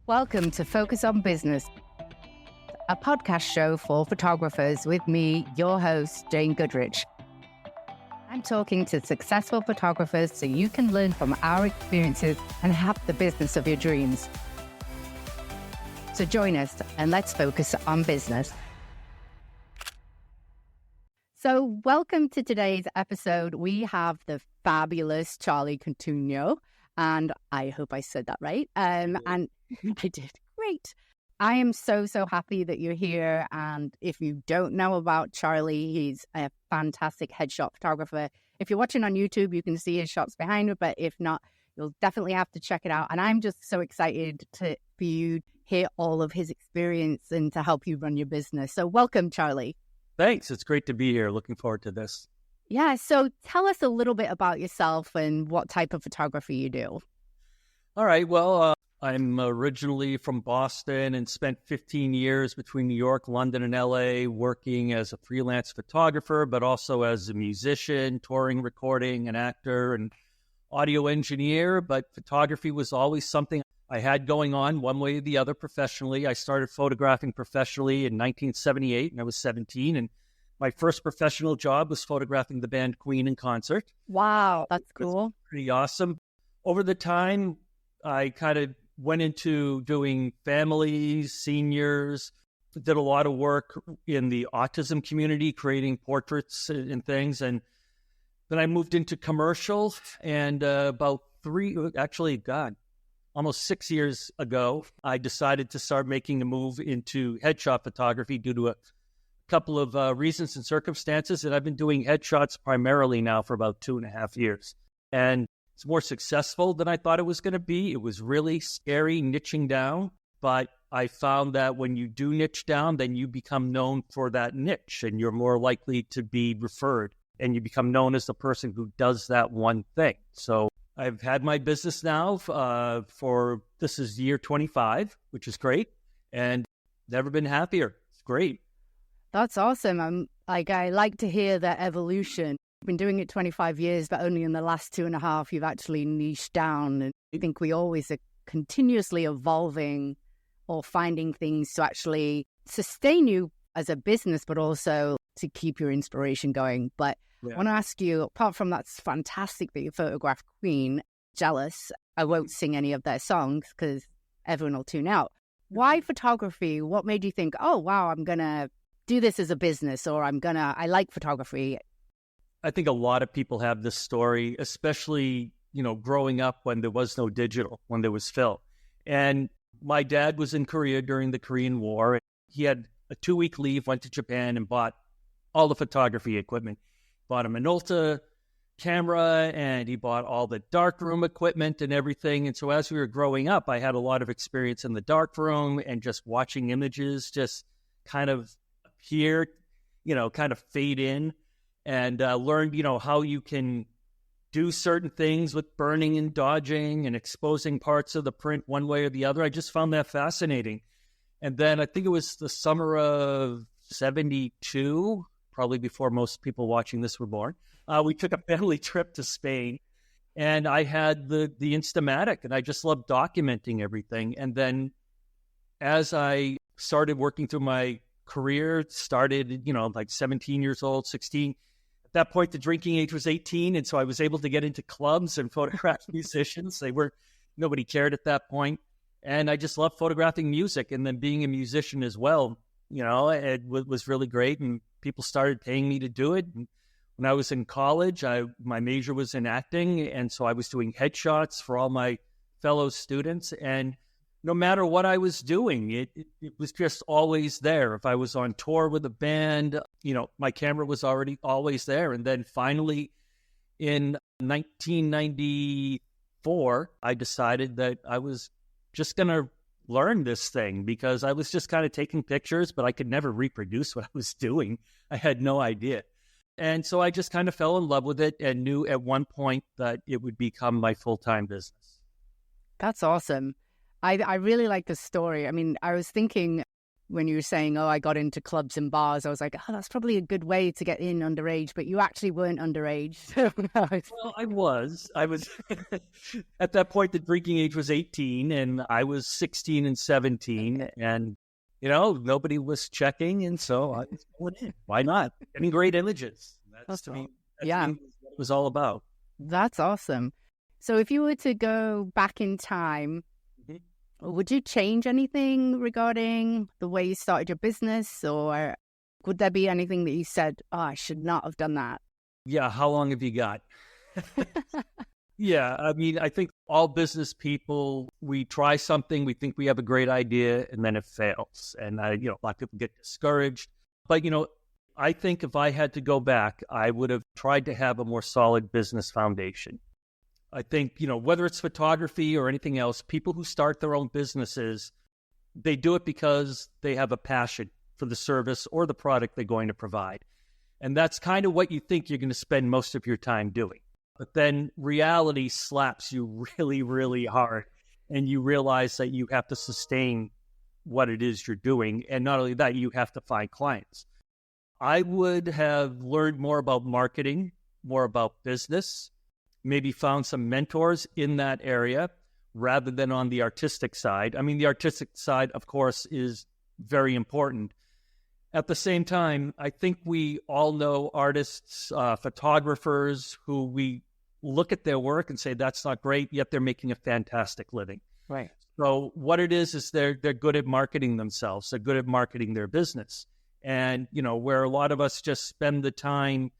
Welcome to Focus on Business, a podcast show for photographers with me, your host, Jane Goodrich. I'm talking to successful photographers so you can learn from our experiences and have the business of your dreams. So join us and let's focus on business. So welcome to today's episode. We have the fabulous Charlie Cotugno, and I hope I said that right. And I did. Great. I am so happy that you're here. And if you don't know about Charlie, he's a fantastic headshot photographer. If you're watching on YouTube, you can see his shots behind me, but if not, you'll definitely have to check it out. And I'm just so excited for you to hear all of his experience and to help you run your business. So welcome, Charlie. Thanks. It's great to be here. Looking forward to this. Yeah. So tell us a little bit about yourself and what type of photography you do. All right. Well, I'm originally from Boston and spent 15 years between New York, London, and LA working as a freelance photographer, but also as a musician, touring, recording, an actor, and audio engineer. But photography was always something I had going on one way or the other professionally. I started photographing professionally in 1978 and I was 17. And my first professional job was photographing the band Queen in concert. Wow, that's cool. Pretty awesome. Over the time, I kind of went into doing families, seniors, did a lot of work in the autism community, creating portraits and things. And then I moved into commercial, and almost 6 years ago, I decided to start making a move into headshot photography due to a couple of reasons and circumstances. And I've been doing headshots primarily now for about 2.5 years. And it's more successful than I thought it was going to be. It was really scary niching down, but I found that when you do niche down, then you become known for that niche and you're more likely to be referred and you become known as the person who does that one thing. So I've had my business now this is year 25, which is great, and never been happier. It's great. That's awesome. I like to hear that evolution. Been doing it 25 years, but only in the last 2.5 you've actually niched down. And I think we always are continuously evolving or finding things to actually sustain you as a business, but also to keep your inspiration going. But I want to ask you, apart from that's fantastic that you photographed Queen, jealous, I won't sing any of their songs because everyone will tune out. Why photography? What made you think, oh, wow, I'm going to do this as a business, or I like photography? I think a lot of people have this story, especially, growing up when there was no digital, when there was film. And my dad was in Korea during the Korean War. He had a 2-week leave, went to Japan and bought all the photography equipment. Bought a Minolta camera and he bought all the darkroom equipment and everything. And so as we were growing up, I had a lot of experience in the darkroom and just watching images just kind of appear, kind of fade in. And learned, how you can do certain things with burning and dodging and exposing parts of the print one way or the other. I just found that fascinating. And then I think it was the summer of 72, probably before most people watching this were born. We took a family trip to Spain, and I had the Instamatic, and I just loved documenting everything. And then as I started working through my career, started, like 17 years old, 16. At that point, the drinking age was 18, and so I was able to get into clubs and photograph musicians. Nobody cared at that point. And I just loved photographing music, and then being a musician as well, it was really great, and people started paying me to do it. And when I was in college, my major was in acting, and so I was doing headshots for all my fellow students, and no matter what I was doing, it was just always there. If I was on tour with a band, my camera was already always there. And then finally in 1994, I decided that I was just going to learn this thing because I was just kind of taking pictures, but I could never reproduce what I was doing. I had no idea. And so I just kind of fell in love with it and knew at one point that it would become my full-time business. That's awesome. I really like the story. I mean, I was thinking when you were saying, oh, I got into clubs and bars, I was like, oh, that's probably a good way to get in underage, but you actually weren't underage. So, Well, I was at that point, the drinking age was 18 and I was 16 and 17. Okay. And, nobody was checking. And so I was going in. Why not? Getting great images. That's to me what it was all about. That's awesome. So if you were to go back in time, would you change anything regarding the way you started your business, or would there be anything that you said, oh, I should not have done that? Yeah. How long have you got? Yeah. I mean, I think all business people, we try something, we think we have a great idea, and then it fails. And, a lot of people get discouraged. But, I think if I had to go back, I would have tried to have a more solid business foundation. I think, whether it's photography or anything else, people who start their own businesses, they do it because they have a passion for the service or the product they're going to provide. And that's kind of what you think you're going to spend most of your time doing. But then reality slaps you really, really hard. And you realize that you have to sustain what it is you're doing. And not only that, you have to find clients. I would have learned more about marketing, more about business, maybe found some mentors in that area rather than on the artistic side. I mean, the artistic side, of course, is very important. At the same time, I think we all know artists, photographers who we look at their work and say, that's not great, yet they're making a fantastic living. Right. So what it is they're good at marketing themselves. They're good at marketing their business. And, where a lot of us just spend the time,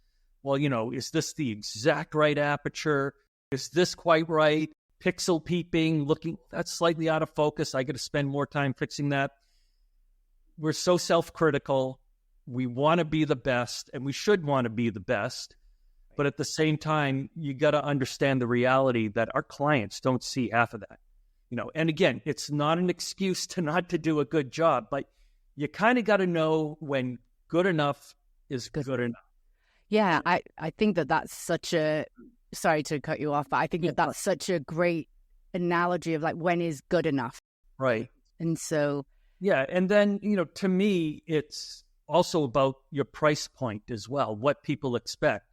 well, is this the exact right aperture? Is this quite right? Pixel peeping, that's slightly out of focus. I got to spend more time fixing that. We're so self-critical. We want to be the best, and we should want to be the best. But at the same time, you got to understand the reality that our clients don't see half of that. And again, it's not an excuse not to do a good job, but you kind of got to know when good enough is good enough. Yeah, I think that's such a, sorry to cut you off, but I think that's such a great analogy of like, when is good enough? Right. And so. Yeah. And then, to me, it's also about your price point as well, what people expect.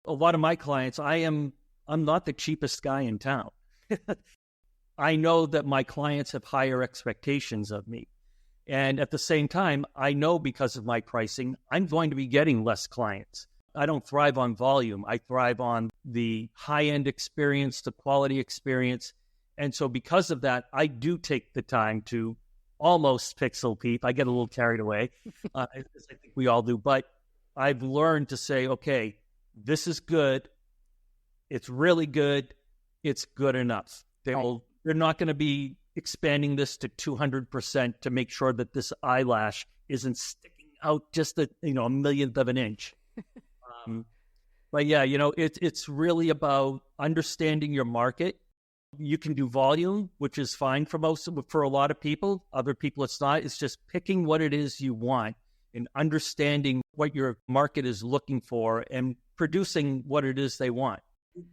A lot of my clients, I'm not the cheapest guy in town. I know that my clients have higher expectations of me. And at the same time, I know because of my pricing, I'm going to be getting less clients. I don't thrive on volume. I thrive on the high-end experience, the quality experience. And so because of that, I do take the time to almost pixel peep. I get a little carried away, as I think we all do. But I've learned to say, okay, this is good. It's really good. It's good enough. They're not going to be expanding this to 200% to make sure that this eyelash isn't sticking out just a millionth of an inch. But yeah, it's really about understanding your market. You can do volume, which is fine for a lot of people. Other people, it's not. It's just picking what it is you want and understanding what your market is looking for and producing what it is they want.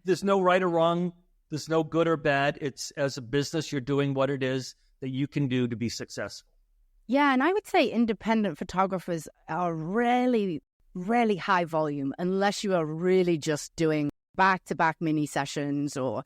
There's no right or wrong. There's no good or bad. It's, as a business, you're doing what it is that you can do to be successful. Yeah, and I would say independent photographers are rarely high volume unless you are really just doing back-to-back mini sessions or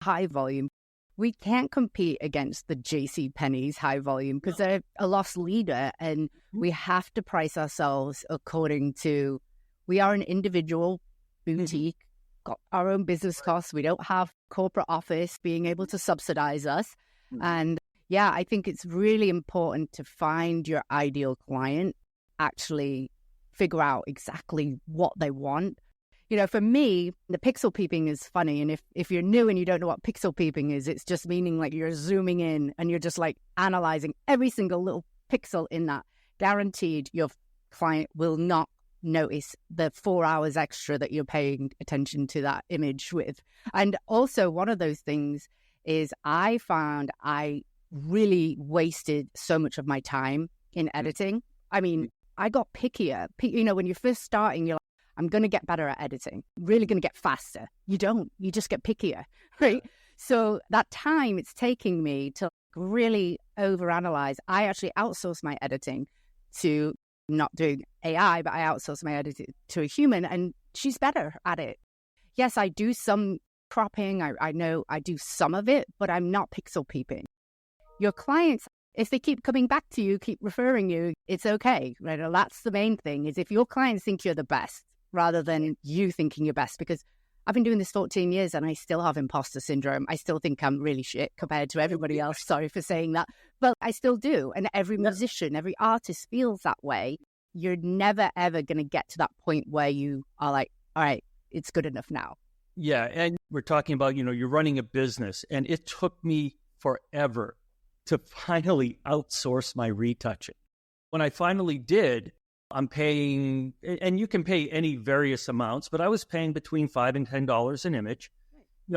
high volume. We can't compete against the JCPenney's high volume because they're a loss leader, and we have to price ourselves according to, we are an individual boutique, got our own business costs. We don't have corporate office being able to subsidize us. And yeah, I think it's really important to find your ideal client, actually figure out exactly what they want. For me, the pixel peeping is funny. And if you're new and you don't know what pixel peeping is, it's just meaning like you're zooming in and you're just like analyzing every single little pixel in that. Guaranteed your client will not notice the 4 hours extra that you're paying attention to that image with. And also one of those things is I found I really wasted so much of my time in editing. I mean, I got pickier. When you're first starting, you're like, I'm going to get better at editing, really going to get faster. You don't. You just get pickier, right? So that time it's taking me to really overanalyze. I actually outsource my editing to not doing AI, but I outsource my editing to a human, and she's better at it. Yes, I do some cropping. I know I do some of it, but I'm not pixel peeping. Your clients, if they keep coming back to you, keep referring you, it's okay. Right? And that's the main thing, is if your clients think you're the best rather than you thinking you're best. Because I've been doing this 14 years and I still have imposter syndrome. I still think I'm really shit compared to everybody else. Sorry for saying that. But I still do. And every musician, every artist feels that way. You're never, ever going to get to that point where you are like, all right, it's good enough now. Yeah. And we're talking about, you're running a business, and it took me forever to finally outsource my retouching. When I finally did, I'm paying, and you can pay any various amounts, but I was paying between $5 and $10 an image,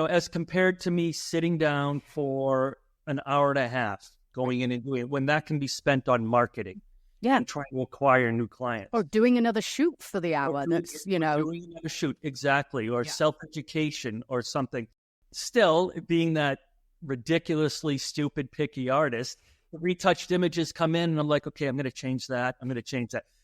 as compared to me sitting down for an hour and a half going in and doing it, when that can be spent on marketing. Yeah. And trying to acquire new clients. Or doing another shoot for the hour. Doing another shoot, exactly. Or self-education or something. Still, being that ridiculously stupid, picky artist, the retouched images come in and I'm like, okay, I'm going to change that.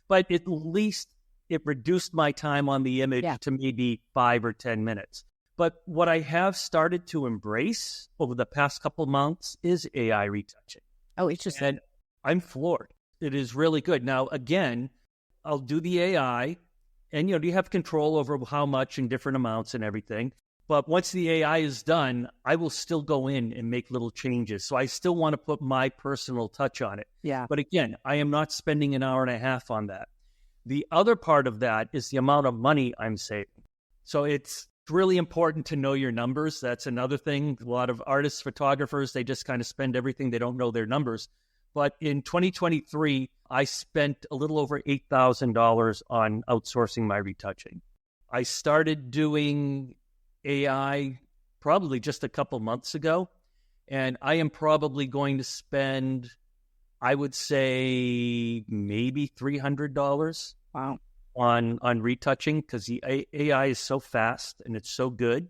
But at least it reduced my time on the image to maybe 5 or 10 minutes. But what I have started to embrace over the past couple months is AI retouching. Oh, interesting. And I'm floored. It is really good. Now, again, I'll do the AI, and, you have control over how much and different amounts and everything. But once the AI is done, I will still go in and make little changes. So I still want to put my personal touch on it. Yeah. But again, I am not spending an hour and a half on that. The other part of that is the amount of money I'm saving. So it's really important to know your numbers. That's another thing. A lot of artists, photographers, they just kind of spend everything. They don't know their numbers. But in 2023, I spent a little over $8,000 on outsourcing my retouching. I started doing AI probably just a couple months ago, and I am probably going to spend, I would say, maybe $300 on retouching, because the AI is so fast and it's so good.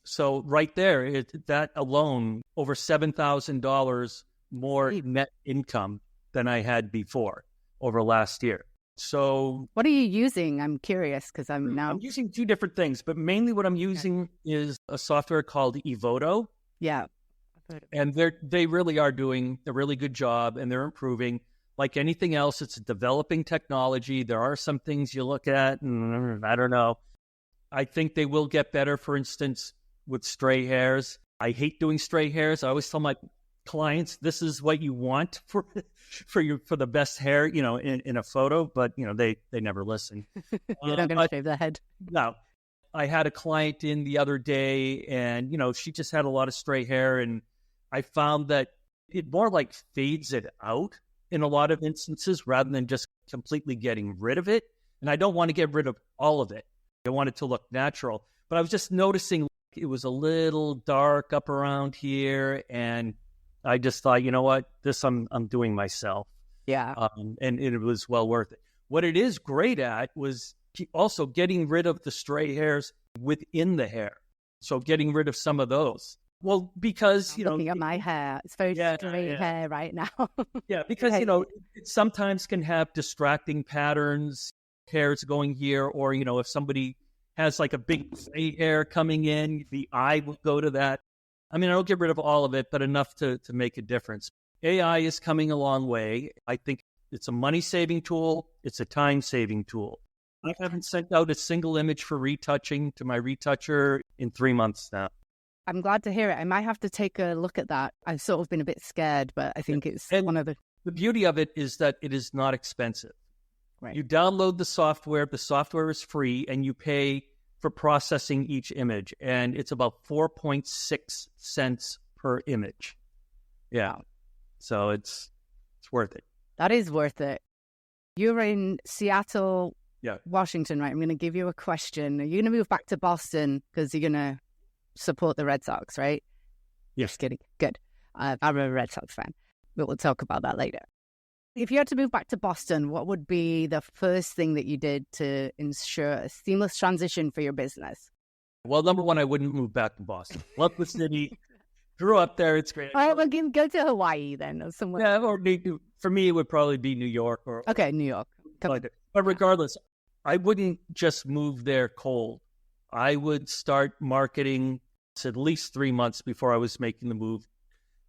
So right there, that alone, over $7,000 more net income than I had before over last year. So what are you using? I'm curious, because I'm using two different things, but mainly what I'm using is a software called Evoto. Yeah. And they really are doing a really good job, and they're improving. Like anything else, it's a developing technology. There are some things you look at and I don't know. I think they will get better, for instance, with stray hairs. I hate doing stray hairs. I always tell my clients, this is what you want for the best hair, in a photo, but they never listen. You're not going to shave their head. No. I had a client in the other day, and she just had a lot of stray hair, and I found that it more like fades it out in a lot of instances rather than just completely getting rid of it. And I don't want to get rid of all of it. I want it to look natural. But I was just noticing it was a little dark up around here, and I just thought, you know what, this I'm doing myself. Yeah. And it was well worth it. What it is great at was also getting rid of the stray hairs within the hair. So getting rid of some of those. Well, because, looking at my hair, it's very stray hair right now. Yeah, because, it sometimes can have distracting patterns, hairs going here, or, if somebody has like a big stray hair coming in, the eye will go to that. I mean, I don't get rid of all of it, but enough to make a difference. AI is coming a long way. I think it's a money-saving tool. It's a time-saving tool. I haven't sent out a single image for retouching to my retoucher in 3 months now. I'm glad to hear it. I might have to take a look at that. I've sort of been a bit scared, but I think it's one of the... The beauty of it is that it is not expensive. Right. You download the software is free, and you pay for processing each image, and it's about 4.6 cents per image. Yeah. Wow. So it's worth it. That is worth it. You're in Seattle, Washington, right? I'm going to give you a question. Are you going to move back to Boston because you're going to support the Red Sox, right? Yes. Just kidding. Good. I'm a Red Sox fan, but we'll talk about that later. If you had to move back to Boston, what would be the first thing that you did to ensure a seamless transition for your business? Well, number one, I wouldn't move back to Boston. Love the city. Grew up there. It's great. All right, well, go to Hawaii then or somewhere. Yeah, or for me, it would probably be New York. Okay, New York. But regardless, I wouldn't just move there cold. I would start marketing at least 3 months before I was making the move,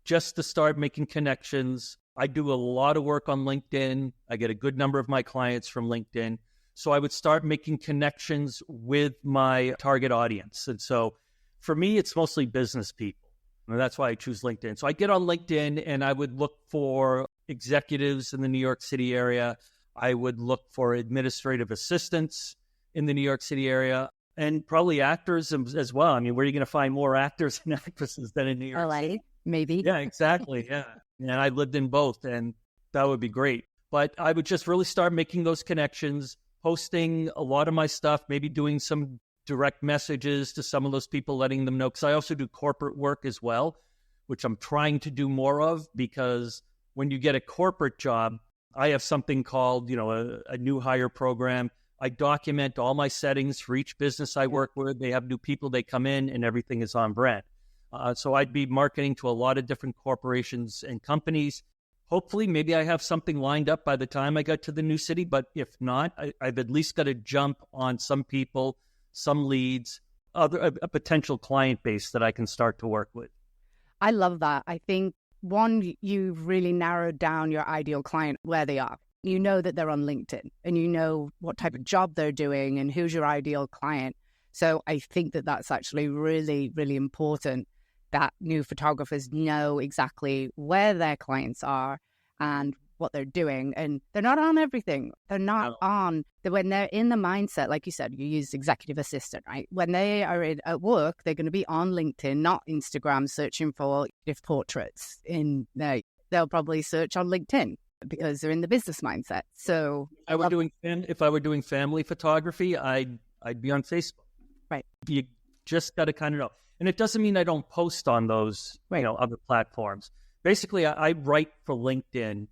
just to start making connections. I do a lot of work on LinkedIn. I get a good number of my clients from LinkedIn. So I would start making connections with my target audience. And so for me, it's mostly business people. And that's why I choose LinkedIn. So I get on LinkedIn and I would look for executives in the New York City area. I would look for administrative assistants in the New York City area, and probably actors as well. I mean, where are you going to find more actors and actresses than in New York LA, City? maybe. Yeah, exactly. Yeah. And I lived in both, and that would be great. But I would just really start making those connections, posting a lot of my stuff, maybe doing some direct messages to some of those people, letting them know. Because I also do corporate work as well, which I'm trying to do more of, because when you get a corporate job, I have something called, a new hire program. I document all my settings for each business I work with. They have new people, they come in, and everything is on brand. So I'd be marketing to a lot of different corporations and companies. Hopefully, maybe I have something lined up by the time I get to the new city. But if not, I've at least got to jump on some people, some leads, a potential client base that I can start to work with. I love that. I think, one, you've really narrowed down your ideal client, where they are. You know that they're on LinkedIn, and you know what type of job they're doing and who's your ideal client. So I think that that's actually really, really important, that new photographers know exactly where their clients are and what they're doing. And they're not on everything. They're not on, when they're in the mindset, like you said, you use executive assistant, right? When they are at work, they're going to be on LinkedIn, not Instagram, searching for portraits. They'll probably search on LinkedIn because they're in the business mindset. So if I were doing family photography, I'd be on Facebook. Right. You just got to kind of know. And it doesn't mean I don't post on those, other platforms. Basically, I write for LinkedIn.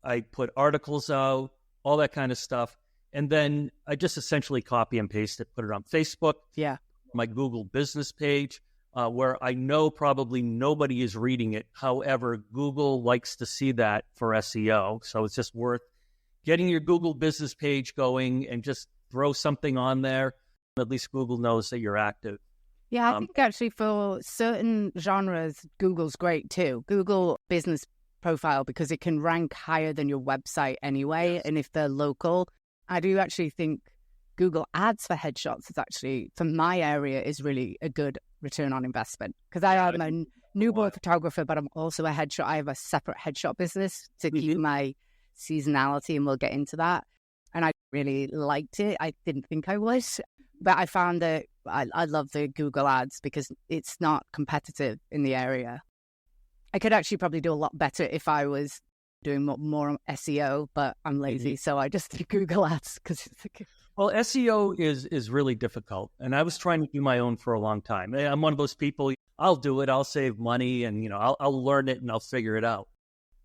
I put articles out, all that kind of stuff. And then I just essentially copy and paste it, put it on Facebook. Yeah. My Google business page, where I know probably nobody is reading it. However, Google likes to see that for SEO. So it's just worth getting your Google business page going and just throw something on there. At least Google knows that you're active. Yeah, I think actually for certain genres, Google's great too. Google business profile, because it can rank higher than your website anyway. Yes. And if they're local, I do actually think Google ads for headshots is actually, for my area, is really a good return on investment. Because I am a newborn photographer, but I'm also a headshot. I have a separate headshot business to keep my seasonality, and we'll get into that. And I really liked it. I didn't think I would, but I found that I love the Google ads because it's not competitive in the area. I could actually probably do a lot better if I was doing more SEO, but I'm lazy, so I just do Google ads because it's Well, SEO is really difficult, and I was trying to do my own for a long time. I'm one of those people, I'll do it, I'll save money, and I'll learn it and I'll figure it out.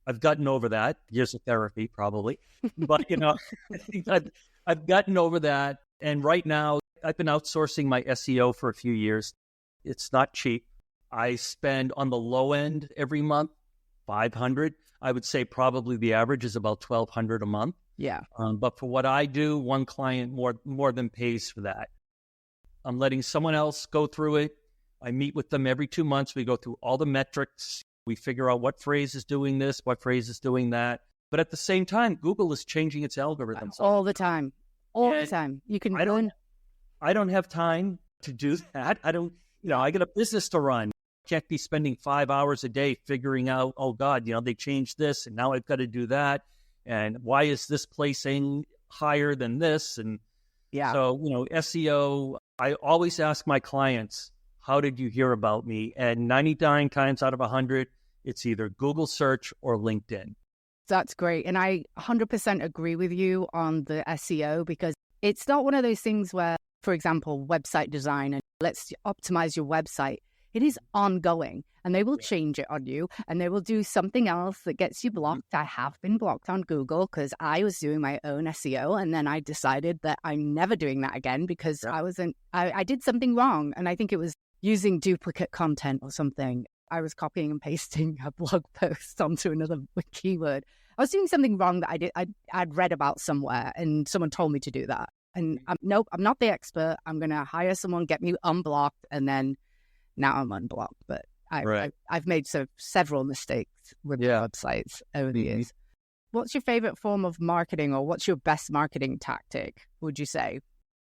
I've gotten over that. Years of therapy, probably. But, I think I've gotten over that. And right now, I've been outsourcing my SEO for a few years. It's not cheap. I spend on the low end every month, $500. I would say probably the average is about $1,200 a month. Yeah. But for what I do, one client more than pays for that. I'm letting someone else go through it. I meet with them every 2 months. We go through all the metrics. We figure out what phrase is doing this, what phrase is doing that. But at the same time, Google is changing its algorithms all the time. All the time. You can I don't have time to do that. I don't, I got a business to run. Can't be spending 5 hours a day figuring out, oh God, they changed this and now I've got to do that. And why is this placing higher than this? And so, SEO, I always ask my clients, how did you hear about me? And 99 times out of 100, it's either Google search or LinkedIn. That's great. And I 100% agree with you on the SEO, because it's not one of those things where, for example, website design and let's optimize your website. It is ongoing, and they will change it on you, and they will do something else that gets you blocked. I have been blocked on Google because I was doing my own SEO, and then I decided that I'm never doing that again because I did something wrong. And I think it was using duplicate content or something. I was copying and pasting a blog post onto another keyword. I was doing something wrong that I'd read about somewhere, and someone told me to do that. And nope, I'm not the expert. I'm going to hire someone, get me unblocked, and then now I'm unblocked. But I've made several mistakes with websites over the years. What's your favorite form of marketing, or what's your best marketing tactic, would you say?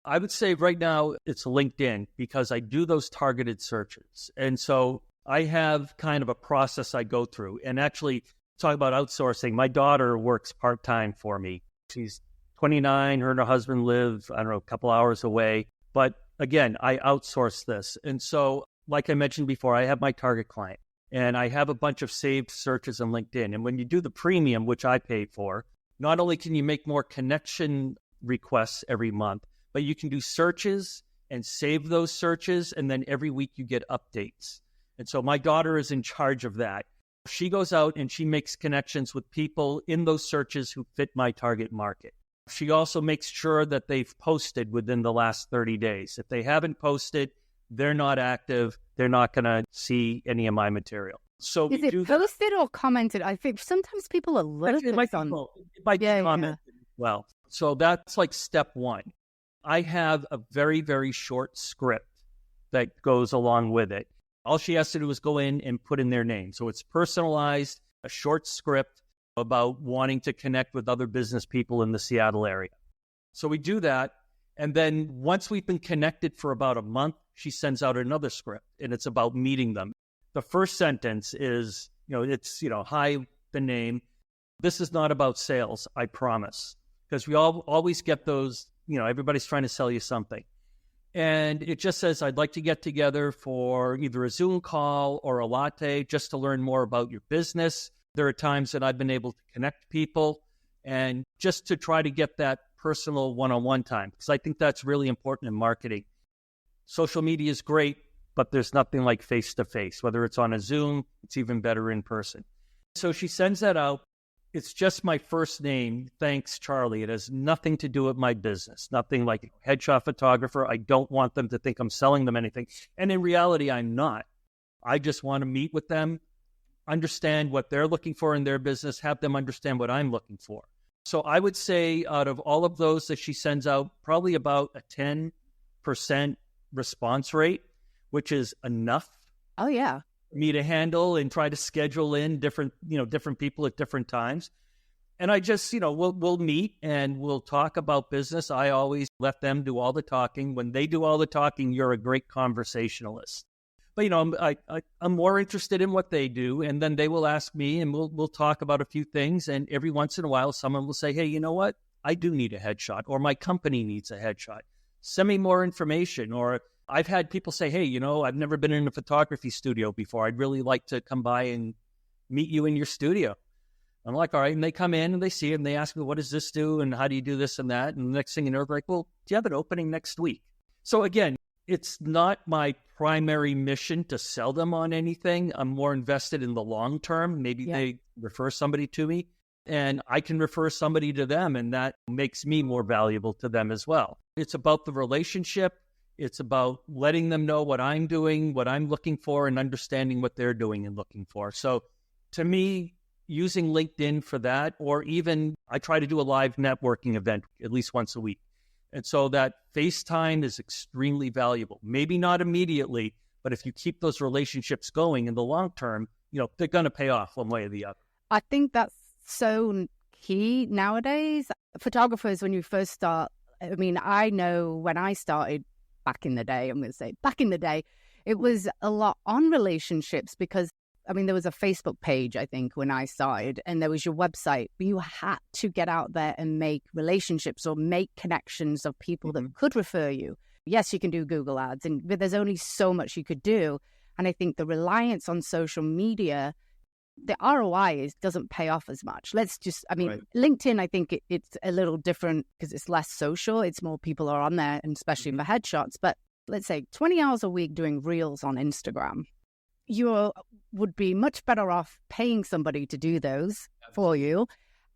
I would say right now it's LinkedIn, because I do those targeted searches. And so I have kind of a process I go through. And actually, talk about outsourcing. My daughter works part-time for me. She's 29. Her and her husband live, I don't know, a couple hours away. But again, I outsource this. And so, like I mentioned before, I have my target client, and I have a bunch of saved searches on LinkedIn. And when you do the premium, which I pay for, not only can you make more connection requests every month, but you can do searches and save those searches. And then every week you get updates. And so my daughter is in charge of that. She goes out and she makes connections with people in those searches who fit my target market. She also makes sure that they've posted within the last 30 days. If they haven't posted, they're not active. They're not going to see any of my material. So is it posted or commented? I think sometimes people are little bit on. It might be commented as well. So that's like step one. I have a very, very short script that goes along with it. All she has to do is go in and put in their name. So it's personalized, a short script about wanting to connect with other business people in the Seattle area. So we do that. And then once we've been connected for about a month, she sends out another script, and it's about meeting them. The first sentence is, hi, the name. This is not about sales, I promise. Because we always get those, everybody's trying to sell you something. And it just says, I'd like to get together for either a Zoom call or a latte just to learn more about your business. There are times that I've been able to connect people, and just to try to get that personal one-on-one time, because I think that's really important in marketing. Social media is great, but there's nothing like face-to-face. Whether it's on a Zoom, it's even better in person. So she sends that out. It's just my first name. Thanks, Charlie. It has nothing to do with my business. Nothing like headshot photographer. I don't want them to think I'm selling them anything. And in reality, I'm not. I just want to meet with them, understand what they're looking for in their business, have them understand what I'm looking for. So I would say out of all of those that she sends out, probably about a 10% response rate, which is enough. Oh, yeah. Me to handle and try to schedule in different people at different times. And I just, we'll meet and we'll talk about business. I always let them do all the talking. When they do all the talking, you're a great conversationalist. But, I'm more interested in what they do. And then they will ask me, and we'll talk about a few things. And every once in a while, someone will say, hey, you know what? I do need a headshot, or my company needs a headshot. Send me more information. Or I've had people say, hey, I've never been in a photography studio before. I'd really like to come by and meet you in your studio. I'm like, all right. And they come in and they see it and they ask me, what does this do? And how do you do this and that? And the next thing you know, they're like, well, do you have an opening next week? So again, it's not my primary mission to sell them on anything. I'm more invested in the long term. Maybe they refer somebody to me and I can refer somebody to them, and that makes me more valuable to them as well. It's about the relationship. It's about letting them know what I'm doing, what I'm looking for, and understanding what they're doing and looking for. So to me, using LinkedIn for that, or even I try to do a live networking event at least once a week. And so that FaceTime is extremely valuable. Maybe not immediately, but if you keep those relationships going in the long term, they're going to pay off one way or the other. I think that's so key nowadays. Photographers, when you first start, I know when I started back in the day, it was a lot on relationships because, there was a Facebook page, I think, when I started, and there was your website, but you had to get out there and make relationships or make connections of people that could refer you. Yes, you can do Google ads, but there's only so much you could do. And I think the reliance on social media, the ROI doesn't pay off as much. Right. LinkedIn, I think it's a little different because it's less social. It's more people are on there, and especially for headshots. But let's say 20 hours a week doing reels on Instagram. You would be much better off paying somebody to do those for you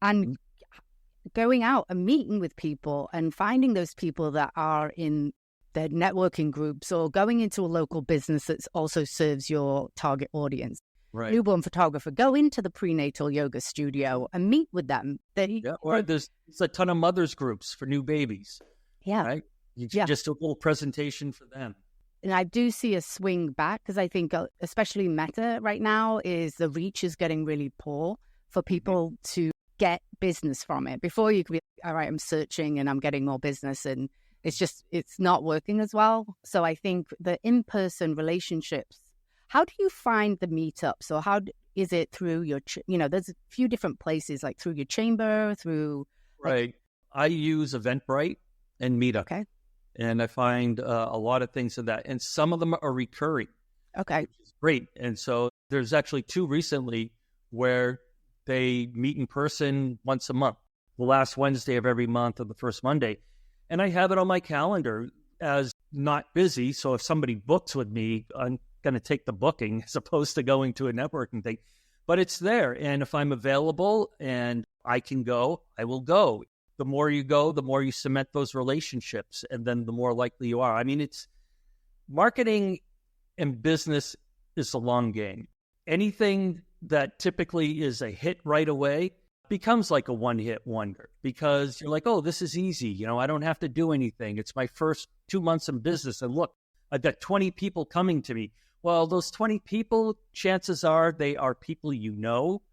and going out and meeting with people and finding those people that are in the networking groups or going into a local business that also serves your target audience. Right. Newborn photographer, go into the prenatal yoga studio and meet with them. Or there's a ton of mothers groups for new babies. Yeah. Right. You just do a little presentation for them. And I do see a swing back because I think especially Meta right now is the reach is getting really poor for people to get business from it. Before you could be, all right, I'm searching and I'm getting more business, and it's not working as well. So I think the in-person relationships, how do you find the meetups, or how is it through your, there's a few different places, like through your chamber, through... Right. I use Eventbrite and Meetup. Okay. And I find a lot of things in that. And some of them are recurring. Okay. Which is great. And so there's actually 2 recently where they meet in person once a month, the last Wednesday of every month or the first Monday. And I have it on my calendar as not busy. So if somebody books with me, I'm going to take the booking as opposed to going to a networking thing. But it's there. And if I'm available and I can go, I will go. The more you go, the more you cement those relationships, and then the more likely you are. I mean, it's marketing and business is a long game. Anything that typically is a hit right away becomes like a one-hit wonder because you're like, oh, this is easy. I don't have to do anything. It's my first 2 months in business. And look, I've got 20 people coming to me. Well, those 20 people, chances are they are people you know.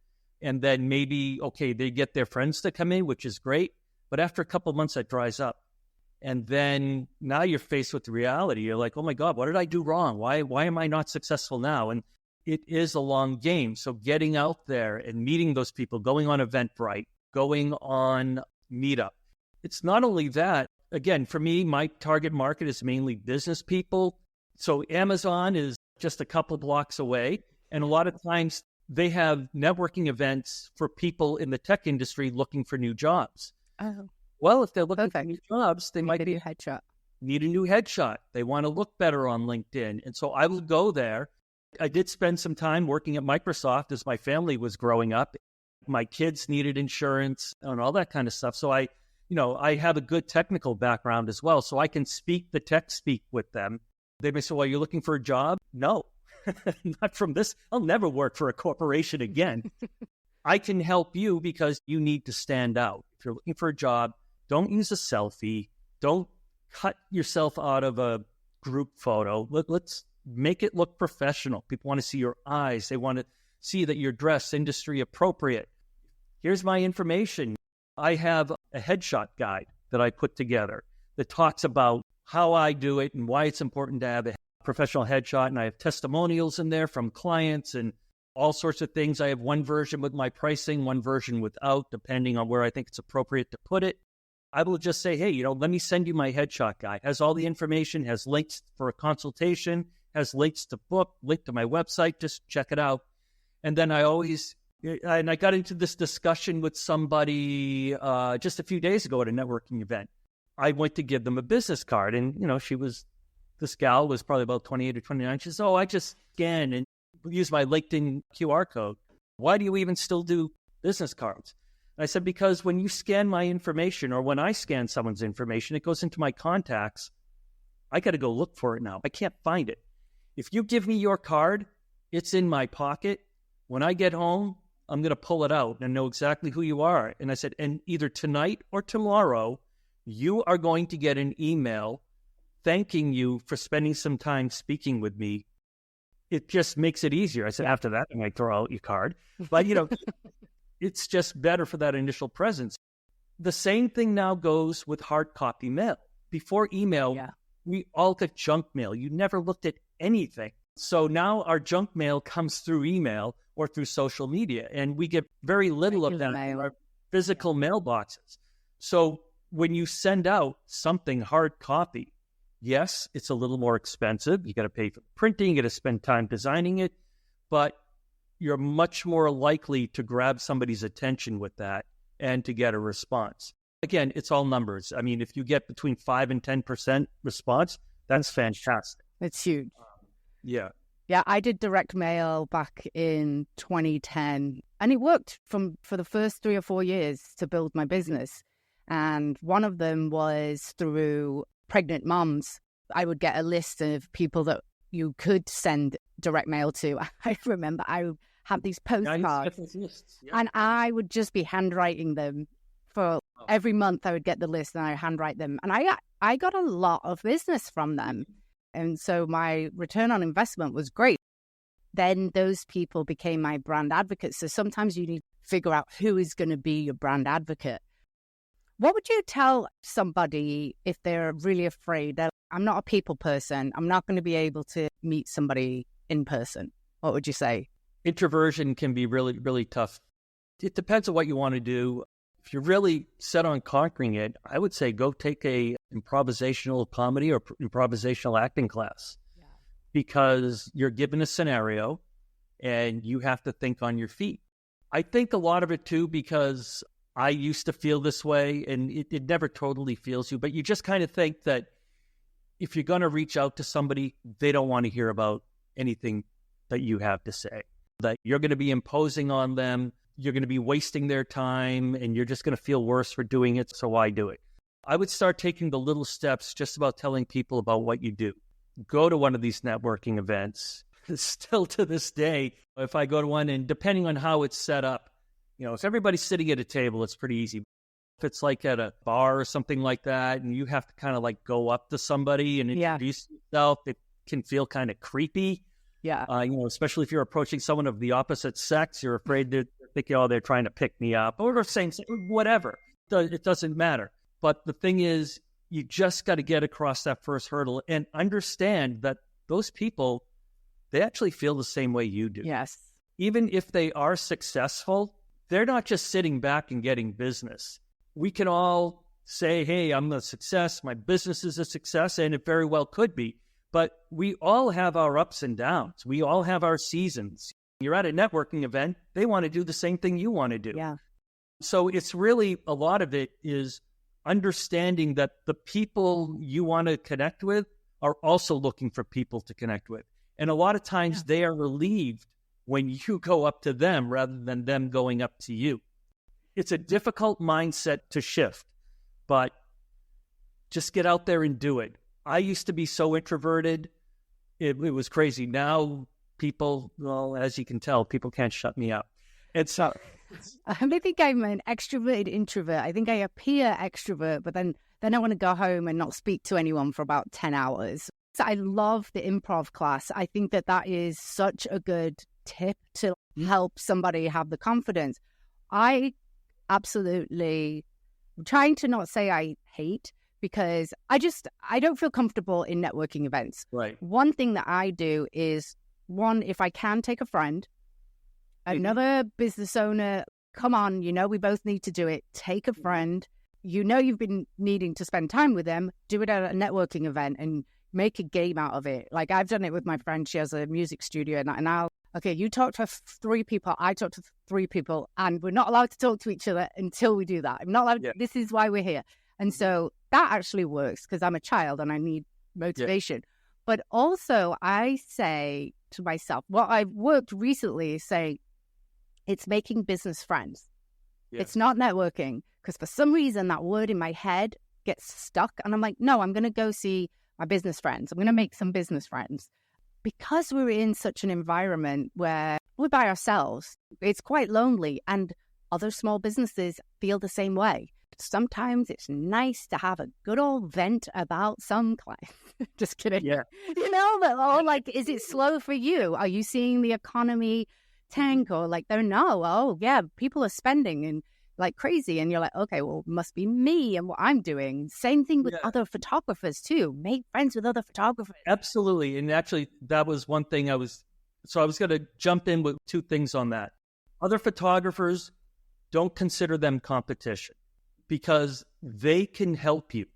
And then maybe, okay, they get their friends to come in, which is great. But after a couple of months, that dries up. And then now you're faced with the reality. You're like, oh my God, what did I do wrong? Why am I not successful now? And it is a long game. So getting out there and meeting those people, going on Eventbrite, going on Meetup. It's not only that. Again, for me, my target market is mainly business people. So Amazon is just a couple blocks away. And a lot of times they have networking events for people in the tech industry looking for new jobs. Oh, well, if they're looking for new jobs, they might need a headshot. Need a new headshot. They want to look better on LinkedIn. And so I will go there. I did spend some time working at Microsoft as my family was growing up. My kids needed insurance and all that kind of stuff. So I have a good technical background as well. So I can speak the tech speak with them. They may say, well, you're looking for a job? No, not from this. I'll never work for a corporation again. I can help you because you need to stand out. If you're looking for a job, don't use a selfie. Don't cut yourself out of a group photo. Let's make it look professional. People want to see your eyes. They want to see that you're dressed industry appropriate. Here's my information. I have a headshot guide that I put together that talks about how I do it and why it's important to have a professional headshot. And I have testimonials in there from clients and all sorts of things. I have one version with my pricing, one version without, depending on where I think it's appropriate to put it. I will just say, hey, let me send you my headshot guide. Has all the information, has links for a consultation, has links to book, link to my website. Just check it out. And then I got into this discussion with somebody just a few days ago at a networking event. I went to give them a business card, and, this gal was probably about 28 or 29. She says, oh, I just scan and use my LinkedIn QR code. Why do you even still do business cards? And I said, because when you scan my information, or when I scan someone's information, it goes into my contacts. I got to go look for it now. I can't find it. If you give me your card, it's in my pocket. When I get home, I'm going to pull it out and know exactly who you are. And I said, and either tonight or tomorrow, you are going to get an email thanking you for spending some time speaking with me. It just makes it easier. I said, after that, I might throw out your card. But, it's just better for that initial presence. The same thing now goes with hard copy mail. Before email, we all got junk mail. You never looked at anything. So now our junk mail comes through email or through social media, and we get very little of that in our physical mailboxes. So when you send out something hard copy, yes, it's a little more expensive. You got to pay for printing, you got to spend time designing it, but you're much more likely to grab somebody's attention with that and to get a response. Again, it's all numbers. I mean, if you get between 5 and 10% response, that's fantastic. It's huge. Yeah. Yeah, I did direct mail back in 2010, and it worked for the first 3 or 4 years to build my business. And one of them was through pregnant moms. I would get a list of people that you could send direct mail to. I remember I would have these postcards and I would just be handwriting them for every month. I would get the list and I handwrite them. And I got a lot of business from them. And so my return on investment was great. Then those people became my brand advocates. So sometimes you need to figure out who is going to be your brand advocate. What would you tell somebody if they're really afraid that I'm not a people person, I'm not going to be able to meet somebody in person? What would you say? Introversion can be really, really tough. It depends on what you want to do. If you're really set on conquering it, I would say go take a improvisational comedy or improvisational acting class, because you're given a scenario and you have to think on your feet. I think a lot of it too, because I used to feel this way, and it never totally feels you, but you just kind of think that if you're going to reach out to somebody, they don't want to hear about anything that you have to say, that you're going to be imposing on them, you're going to be wasting their time, and you're just going to feel worse for doing it, so why do it? I would start taking the little steps just about telling people about what you do. Go to one of these networking events. Still to this day, if I go to one, and depending on how it's set up, if everybody's sitting at a table, it's pretty easy. If it's like at a bar or something like that, and you have to kind of like go up to somebody and introduce yourself, it can feel kind of creepy. Yeah. Especially if you're approaching someone of the opposite sex, you're afraid to think, they're trying to pick me up, or saying whatever. It doesn't matter. But the thing is, you just got to get across that first hurdle and understand that those people, they actually feel the same way you do. Yes. Even if they are successful, they're not just sitting back and getting business. We can all say, hey, I'm a success, my business is a success, and it very well could be. But we all have our ups and downs. We all have our seasons. You're at a networking event, they want to do the same thing you want to do. Yeah. So it's really, a lot of it is understanding that the people you want to connect with are also looking for people to connect with. And a lot of times they are relieved when you go up to them rather than them going up to you. It's a difficult mindset to shift, but just get out there and do it. I used to be so introverted. It was crazy. Now people, well, as you can tell, people can't shut me up. It's I think I'm an extroverted introvert. I think I appear extrovert, but then I want to go home and not speak to anyone for about 10 hours. So I love the improv class. I think that is such a good tip to help somebody have the confidence. I absolutely, I'm trying to not say I hate, because I don't feel comfortable in networking events. Right. One thing that I do is, if I can take a friend, another business owner, come on, we both need to do it. Take a friend. You've been needing to spend time with them. Do it at a networking event and make a game out of it. Like I've done it with my friend. She has a music studio, and I'll, okay, you talk to 3 people, I talk to 3 people, and we're not allowed to talk to each other until we do that. I'm not allowed. This is why we're here. And so that actually works, because I'm a child and I need motivation. Yeah. But also I say to myself, what I've worked recently is saying, it's making business friends. Yeah. It's not networking, because for some reason that word in my head gets stuck. And I'm like, no, I'm going to go see my business friends. I'm going to make some business friends. Because we're in such an environment where we're by ourselves, it's quite lonely, and other small businesses feel the same way. Sometimes it's nice to have a good old vent about some client. Just kidding. Yeah. Like, is it slow for you? Are you seeing the economy tank? Or like, people are spending and like crazy. And you're like, okay, well, it must be me and what I'm doing. Same thing with other photographers too. Make friends with other photographers. Absolutely. And actually, that was one thing I was going to jump in with 2 things on that. Other photographers, don't consider them competition, because they can help you.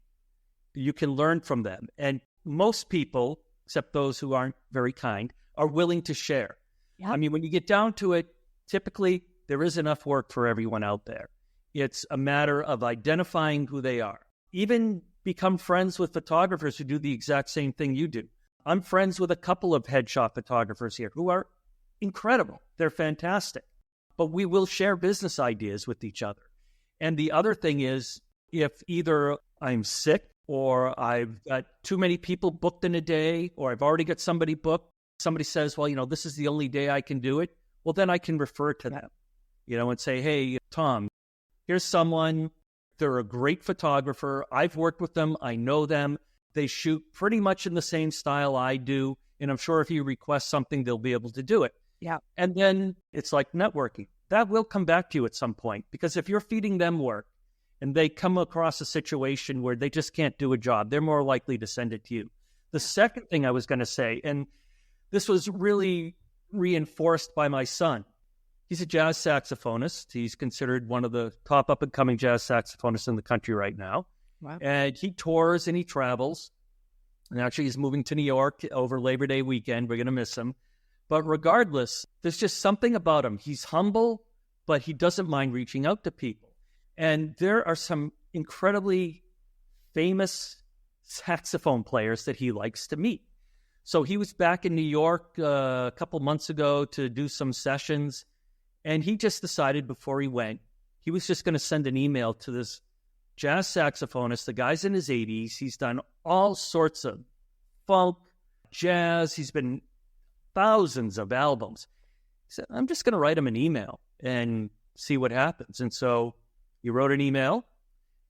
You can learn from them. And most people, except those who aren't very kind, are willing to share. Yep. I mean, when you get down to it, typically there is enough work for everyone out there. It's a matter of identifying who they are. Even become friends with photographers who do the exact same thing you do. I'm friends with a couple of headshot photographers here who are incredible. They're fantastic. But we will share business ideas with each other. And the other thing is, if either I'm sick or I've got too many people booked in a day, or I've already got somebody booked. Somebody says, well, this is the only day I can do it. Well, then I can refer to them, and say, hey, Tom, here's someone. They're a great photographer. I've worked with them. I know them. They shoot pretty much in the same style I do. And I'm sure if you request something, they'll be able to do it. Yeah. And then it's like networking. That will come back to you at some point, because if you're feeding them work and they come across a situation where they just can't do a job, they're more likely to send it to you. The second thing I was going to say, and this was really reinforced by my son. He's a jazz saxophonist. He's considered one of the top up-and-coming jazz saxophonists in the country right now. Wow. And he tours and he travels. And actually, he's moving to New York over Labor Day weekend. We're going to miss him. But regardless, there's just something about him. He's humble, but he doesn't mind reaching out to people. And there are some incredibly famous saxophone players that he likes to meet. So he was back in New York a couple months ago to do some sessions. And he just decided before he went, he was just going to send an email to this jazz saxophonist. The guy's in his 80s. He's done all sorts of funk, jazz. He's been thousands of albums. He said, I'm just going to write him an email and see what happens. And so he wrote an email,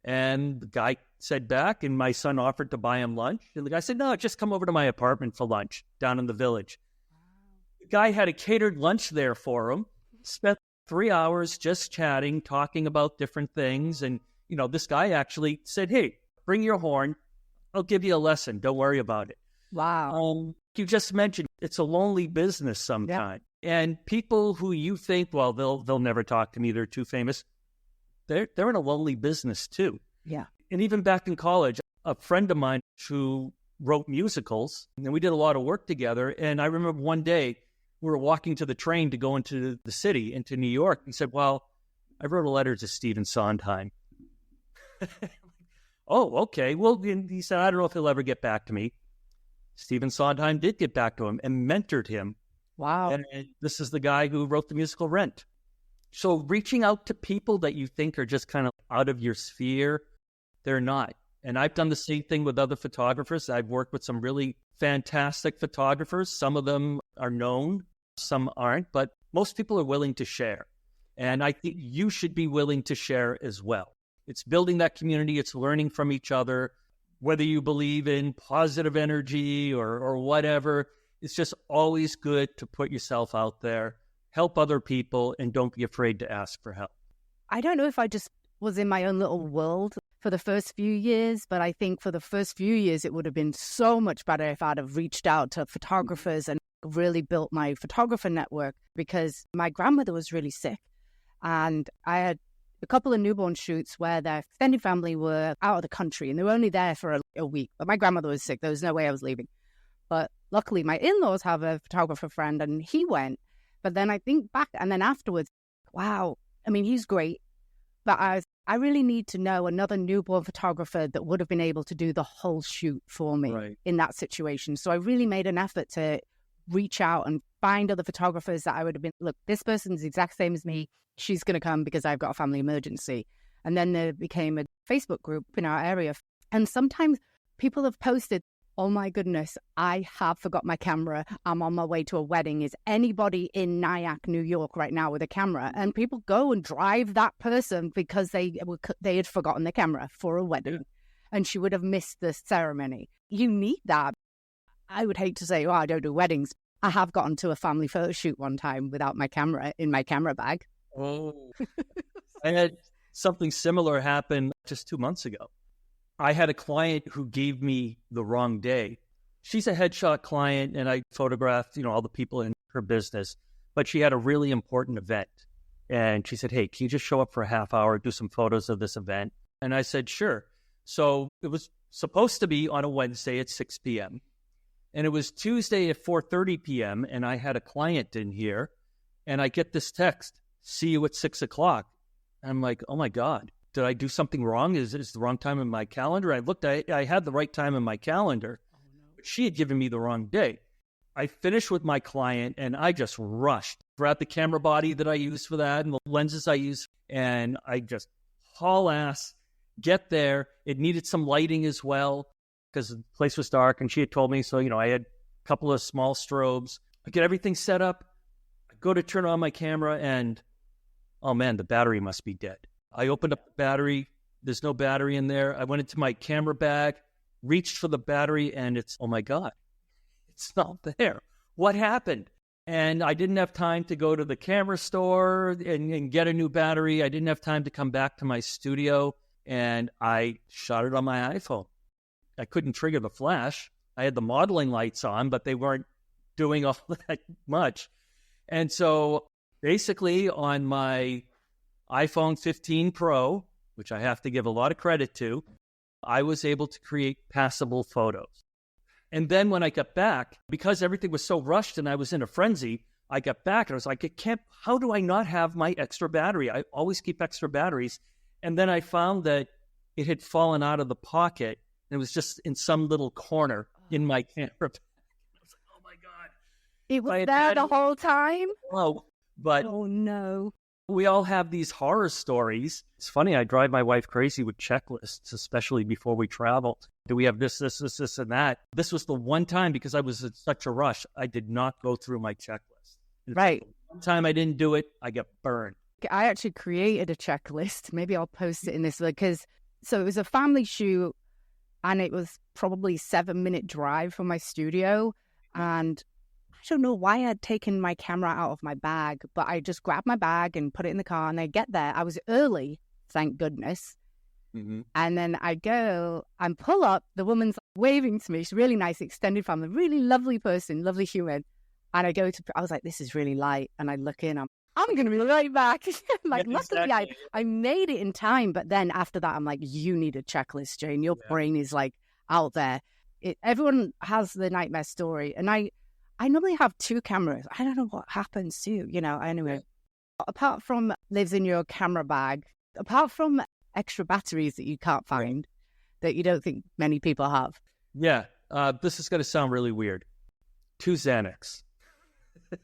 and the guy said back, and my son offered to buy him lunch. And the guy said, no, just come over to my apartment for lunch down in the village. The guy had a catered lunch there for him, spent 3 hours just chatting, talking about different things. And, this guy actually said, hey, bring your horn. I'll give you a lesson. Don't worry about it. Wow. You just mentioned it's a lonely business sometimes. Yeah. And people who you think, well, they'll never talk to me, they're too famous, they're in a lonely business too. Yeah. And even back in college, a friend of mine who wrote musicals, and we did a lot of work together. And I remember one day we were walking to the train to go into the city, into New York. He said, well, I wrote a letter to Stephen Sondheim. Oh, okay. Well, he said, I don't know if he'll ever get back to me. Stephen Sondheim did get back to him and mentored him. Wow. And this is the guy who wrote the musical Rent. So reaching out to people that you think are just kind of out of your sphere, they're not. And I've done the same thing with other photographers. I've worked with some really fantastic photographers. Some of them are known, some aren't, but most people are willing to share. And I think you should be willing to share as well. It's building that community. It's learning from each other. Whether you believe in positive energy or whatever, it's just always good to put yourself out there, help other people, and don't be afraid to ask for help. I don't know if I just was in my own little world for the first few years, but I think for the first few years, it would have been so much better if I'd have reached out to photographers and really built my photographer network, because my grandmother was really sick. And I had a couple of newborn shoots where their extended family were out of the country and they were only there for a week. But my grandmother was sick. There was no way I was leaving. But luckily, my in-laws have a photographer friend and he went. But then I think back and then afterwards, wow, I mean, he's great. But I really need to know another newborn photographer that would have been able to do the whole shoot for me in that situation. So I really made an effort to reach out and find other photographers that I would have been, look, this person's the exact same as me. She's going to come because I've got a family emergency. And then there became a Facebook group in our area. And sometimes people have posted, oh my goodness, I have forgot my camera. I'm on my way to a wedding. Is anybody in Nyack, New York right now with a camera? And people go and drive that person because they had forgotten their camera for a wedding. Yeah. And she would have missed the ceremony. You need that. I would hate to say, oh, I don't do weddings. I have gotten to a family photo shoot one time without my camera in my camera bag. Oh, I had something similar happen just 2 months ago. I had a client who gave me the wrong day. She's a headshot client, and I photographed, all the people in her business, but she had a really important event. And she said, hey, can you just show up for a half hour, do some photos of this event? And I said, sure. So it was supposed to be on a Wednesday at 6 p.m. And it was Tuesday at 4:30 p.m. And I had a client in here, and I get this text, see you at 6 o'clock. I'm like, oh my God, did I do something wrong? Is this the wrong time in my calendar? I looked, I had the right time in my calendar, but she had given me the wrong day. I finished with my client and I just rushed, grabbed the camera body that I use for that and the lenses I use. And I just haul ass get there. It needed some lighting as well because the place was dark, and she had told me. So, I had a couple of small strobes. I get everything set up. I go to turn on my camera, and oh man, the battery must be dead. I opened up the battery. There's no battery in there. I went into my camera bag, reached for the battery, and oh my God, it's not there. What happened? And I didn't have time to go to the camera store and get a new battery. I didn't have time to come back to my studio, and I shot it on my iPhone. I couldn't trigger the flash. I had the modeling lights on, but they weren't doing all that much. And so basically on my iPhone 15 Pro, which I have to give a lot of credit to, I was able to create passable photos. And then when I got back, because everything was so rushed and I was in a frenzy, I got back and I was like, how do I not have my extra battery? I always keep extra batteries. And then I found that it had fallen out of the pocket and it was just in some little corner in my camera bag. I was like, oh my God. It was there the whole time? Oh, but oh no. We all have these horror stories. It's funny, I drive my wife crazy with checklists, especially before we travel. Do we have this, and that? This was the one time, because I was in such a rush, I did not go through my checklist. Right. One time I didn't do it, I got burned. I actually created a checklist. Maybe I'll post it in this, because so it was a family shoot, and it was probably a 7-minute drive from my studio, and I don't know why I'd taken my camera out of my bag, but I just grabbed my bag and put it in the car, and I get there. I was early, thank goodness. Mm-hmm. And then I go and pull up. The woman's waving to me. She's really nice, extended family, really lovely person, lovely human. And I was like, this is really light. And I look in, I'm going to be right back. Like, luckily, I made it in time. But then after that, I'm like, you need a checklist, Jane. Your brain is like out there. Everyone has the nightmare story. And I normally have 2 cameras. I don't know what happens to, anyway. Apart from lives in your camera bag, apart from extra batteries that you can't find, that you don't think many people have. Yeah, this is going to sound really weird. 2 Xanax.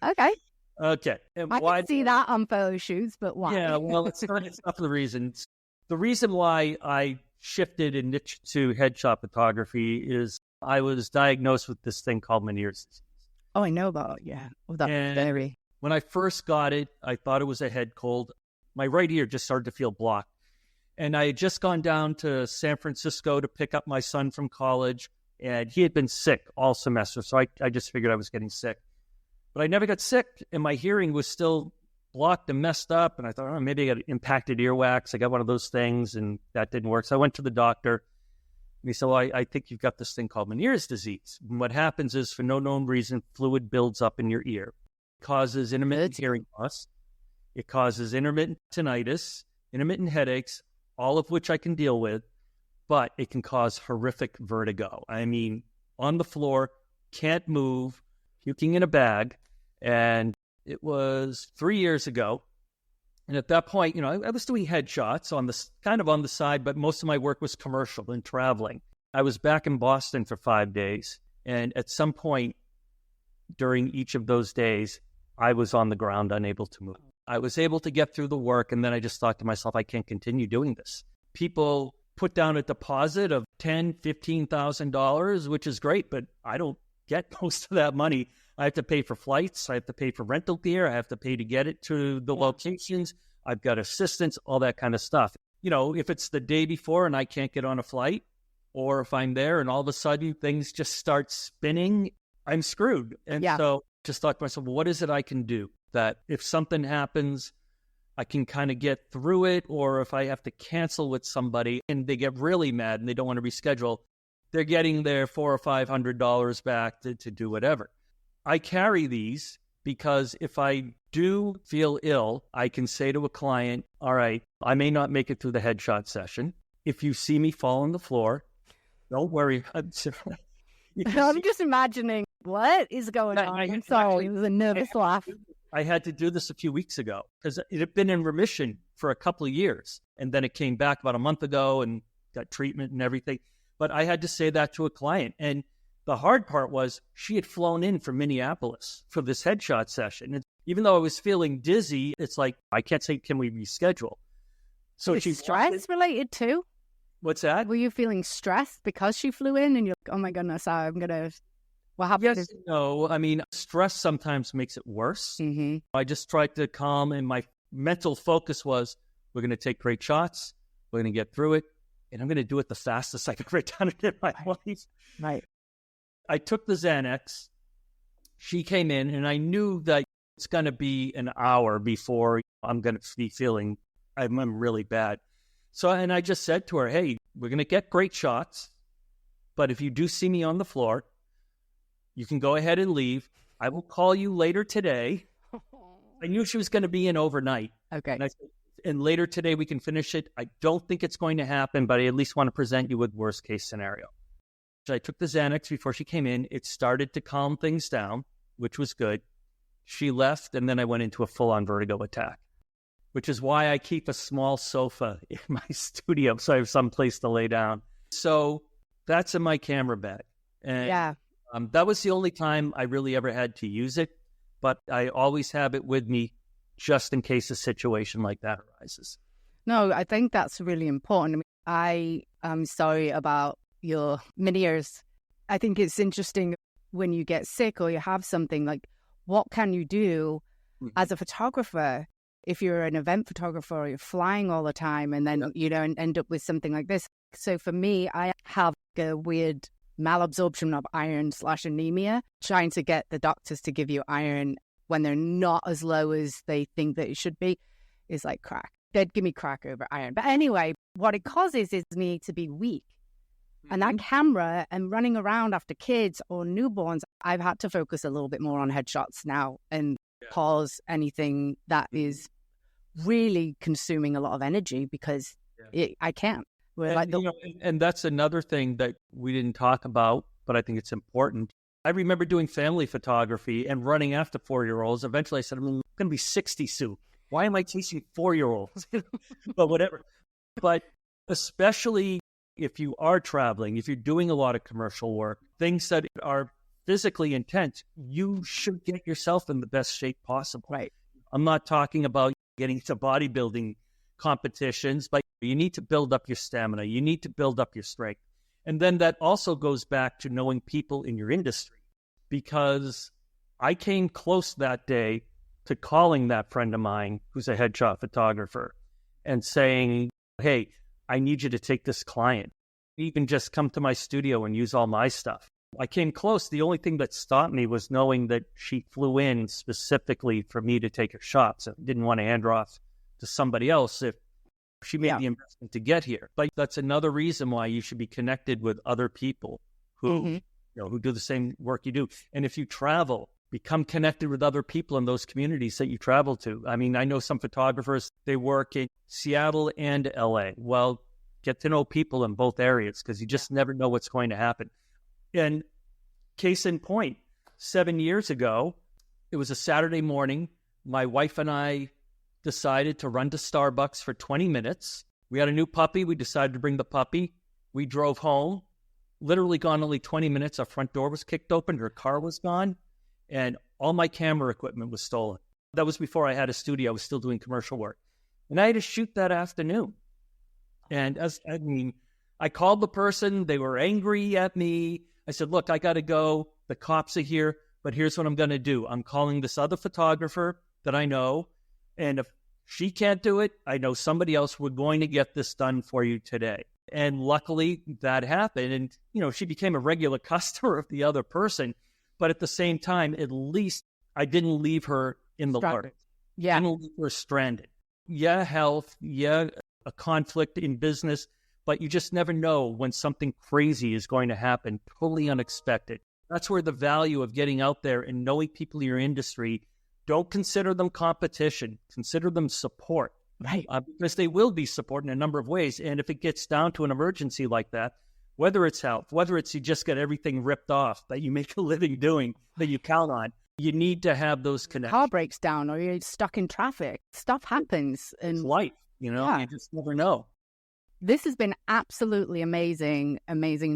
Okay. Okay. And I can see that on photo shoots, but why? Yeah, well, it's not the reason. The reason why I shifted and niched to headshot photography is I was diagnosed with this thing called Meniere's disease. Oh, I know about it, yeah. Oh, that's very. When I first got it, I thought it was a head cold. My right ear just started to feel blocked. And I had just gone down to San Francisco to pick up my son from college, and he had been sick all semester, so I just figured I was getting sick. But I never got sick, and my hearing was still blocked and messed up, and I thought, maybe I got impacted earwax. I got one of those things, and that didn't work. So I went to the doctor. And he said, well, I think you've got this thing called Meniere's disease. And what happens is, for no known reason, fluid builds up in your ear. It causes intermittent hearing loss. It causes intermittent tinnitus, intermittent headaches, all of which I can deal with, but it can cause horrific vertigo. I mean, on the floor, can't move, puking in a bag. And it was 3 years ago. And at that point, I was doing headshots on the side, but most of my work was commercial and traveling. I was back in Boston for 5 days. And at some point during each of those days, I was on the ground, unable to move. I was able to get through the work. And then I just thought to myself, I can't continue doing this. People put down a deposit of $10,000, $15,000, which is great, but I don't get most of that money. I have to pay for flights. I have to pay for rental gear. I have to pay to get it to the locations. I've got assistants, all that kind of stuff. If it's the day before and I can't get on a flight, or if I'm there and all of a sudden things just start spinning, I'm screwed. And so just thought to myself, well, what is it I can do that if something happens, I can kind of get through it? Or if I have to cancel with somebody and they get really mad and they don't want to reschedule, they're getting their $400 or $500 back to do whatever. I carry these because if I do feel ill, I can say to a client, all right, I may not make it through the headshot session. If you see me fall on the floor, don't worry. I'm just imagining what is going on. I'm sorry, it was a nervous laugh. I had to do this a few weeks ago because it had been in remission for a couple of years. And then it came back about a month ago and got treatment and everything. But I had to say that to a client. And the hard part was she had flown in from Minneapolis for this headshot session. And even though I was feeling dizzy, it's like, I can't say, can we reschedule? So is stress related too? What's that? Were you feeling stressed because she flew in and you're like, oh my goodness, what happened? Yes, no. I mean, stress sometimes makes it worse. Mm-hmm. I just tried to calm, and my mental focus was, we're going to take great shots. We're going to get through it. And I'm going to do it the fastest I've ever done it in my life. Right. I took the Xanax. She came in, and I knew that it's going to be an hour before I'm going to be feeling I'm really bad. So, and I just said to her, hey, we're going to get great shots, but if you do see me on the floor, you can go ahead and leave. I will call you later today. I knew she was going to be in overnight. Okay. And I said, and later today we can finish it. I don't think it's going to happen, but I at least want to present you with worst case scenario. So I took the Xanax before she came in. It started to calm things down, which was good. She left, and then I went into a full-on vertigo attack, which is why I keep a small sofa in my studio so I have some place to lay down. So that's in my camera bag. And that was the only time I really ever had to use it, but I always have it with me just in case a situation like that arises. No, I think that's really important. I am sorry about your many years. I think it's interesting when you get sick or you have something, like, what can you do as a photographer if you're an event photographer or you're flying all the time and then, end up with something like this? So for me, I have a weird malabsorption of iron/anemia, trying to get the doctors to give you iron when they're not as low as they think that it should be is like crack. They'd give me crack over iron. But anyway, what it causes is me to be weak. And that camera and running around after kids or newborns, I've had to focus a little bit more on headshots now and pause anything that is really consuming a lot of energy because I can't. And that's another thing that we didn't talk about, but I think it's important. I remember doing family photography and running after 4-year-olds. Eventually I said, I'm going to be 60 soon. Why am I chasing 4-year-olds? But whatever. But especially if you are traveling, if you're doing a lot of commercial work, things that are physically intense, you should get yourself in the best shape possible. Right. I'm not talking about getting to bodybuilding competitions, but you need to build up your stamina. You need to build up your strength. And then that also goes back to knowing people in your industry, because I came close that day to calling that friend of mine who's a headshot photographer and saying, hey, I need you to take this client. You can just come to my studio and use all my stuff. I came close. The only thing that stopped me was knowing that she flew in specifically for me to take her shots. I didn't want to hand her off to somebody else if she made the investment to get here. But that's another reason why you should be connected with other people who, who do the same work you do. And if you travel, become connected with other people in those communities that you travel to. I mean, I know some photographers, they work in Seattle and LA. Well, get to know people in both areas because you just never know what's going to happen. And case in point, 7 years ago, it was a Saturday morning. My wife and I decided to run to Starbucks for 20 minutes. We had a new puppy. We decided to bring the puppy. We drove home. Literally gone only 20 minutes. Our front door was kicked open. Her car was gone. And all my camera equipment was stolen. That was before I had a studio. I was still doing commercial work. And I had to shoot that afternoon. And I called the person. They were angry at me. I said, look, I got to go. The cops are here. But here's what I'm going to do. I'm calling this other photographer that I know. And if she can't do it, I know somebody else. We're going to get this done for you today. And luckily that happened. And, she became a regular customer of the other person. But at the same time, at least I didn't leave her in the lurch. Yeah. I didn't leave her stranded. Yeah, health. Yeah, a conflict in business. But you just never know when something crazy is going to happen, totally unexpected. That's where the value of getting out there and knowing people in your industry. Don't consider them competition. Consider them support. Right. Because they will be support in a number of ways. And if it gets down to an emergency like that, whether it's health, whether it's you just get everything ripped off that you make a living doing, that you count on, you need to have those connections. Car breaks down or you're stuck in traffic. Stuff happens. It's life, you just never know. This has been absolutely amazing,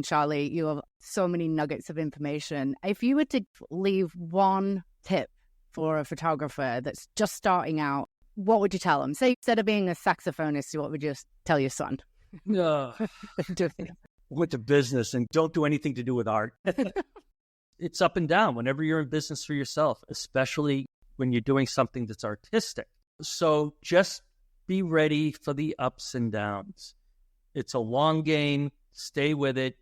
Charlie. You have so many nuggets of information. If you were to leave one tip for a photographer that's just starting out, what would you tell them? Say, instead of being a saxophonist, what would you tell your son? No. Went to business and don't do anything to do with art. It's up and down whenever you're in business for yourself, especially when you're doing something that's artistic. So just be ready for the ups and downs. It's a long game. Stay with it.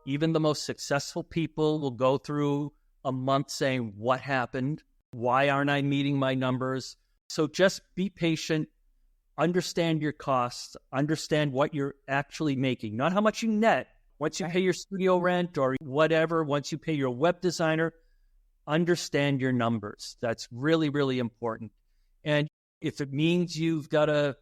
Even the most successful people will go through a month saying, what happened? Why aren't I meeting my numbers? So just be patient. Understand your costs. Understand what you're actually making, not how much you net. Once you pay your studio rent or whatever, once you pay your web designer, understand your numbers. That's really, really important. And if it means you've got to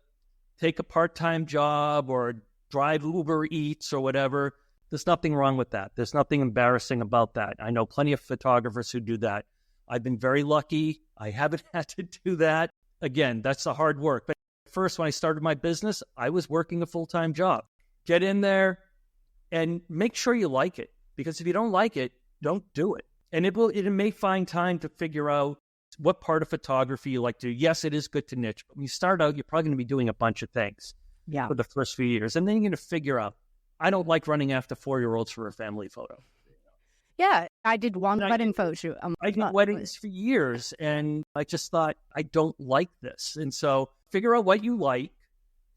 take a part-time job or drive Uber Eats or whatever, there's nothing wrong with that. There's nothing embarrassing about that. I know plenty of photographers who do that. I've been very lucky. I haven't had to do that. Again, that's the hard work. But first, when I started my business, I was working a full-time job. Get in there and make sure you like it. Because if you don't like it, don't do it. And it may find time to figure out what part of photography you like to do. Yes, it is good to niche. But when you start out, you're probably going to be doing a bunch of things for the first few years. And then you're going to figure out, I don't like running after 4-year-olds for a family photo. Yeah, I did one wedding photo shoot. I did weddings for years, and I just thought, I don't like this. And so figure out what you like.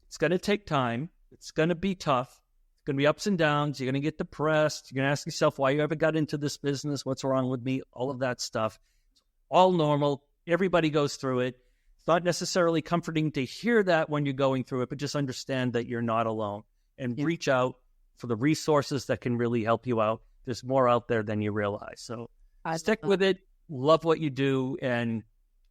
It's going to take time. It's going to be tough. It's going to be ups and downs. You're going to get depressed. You're going to ask yourself why you ever got into this business. What's wrong with me? All of that stuff. It's all normal. Everybody goes through it. It's not necessarily comforting to hear that when you're going through it, but just understand that you're not alone and reach out for the resources that can really help you out. There's more out there than you realize. So stick with it, love what you do, and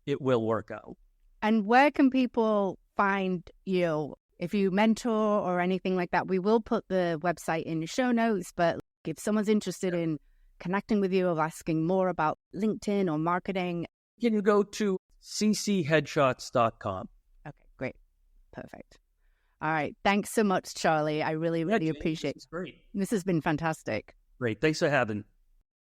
it will work out. And where can people find you? If you mentor or anything like that, we will put the website in the show notes. But if someone's interested in connecting with you or asking more about LinkedIn or marketing, you can go to ccheadshots.com. Okay, great. Perfect. All right. Thanks so much, Charlie. I really, really appreciate it. Great. This has been fantastic. Great. Thanks for having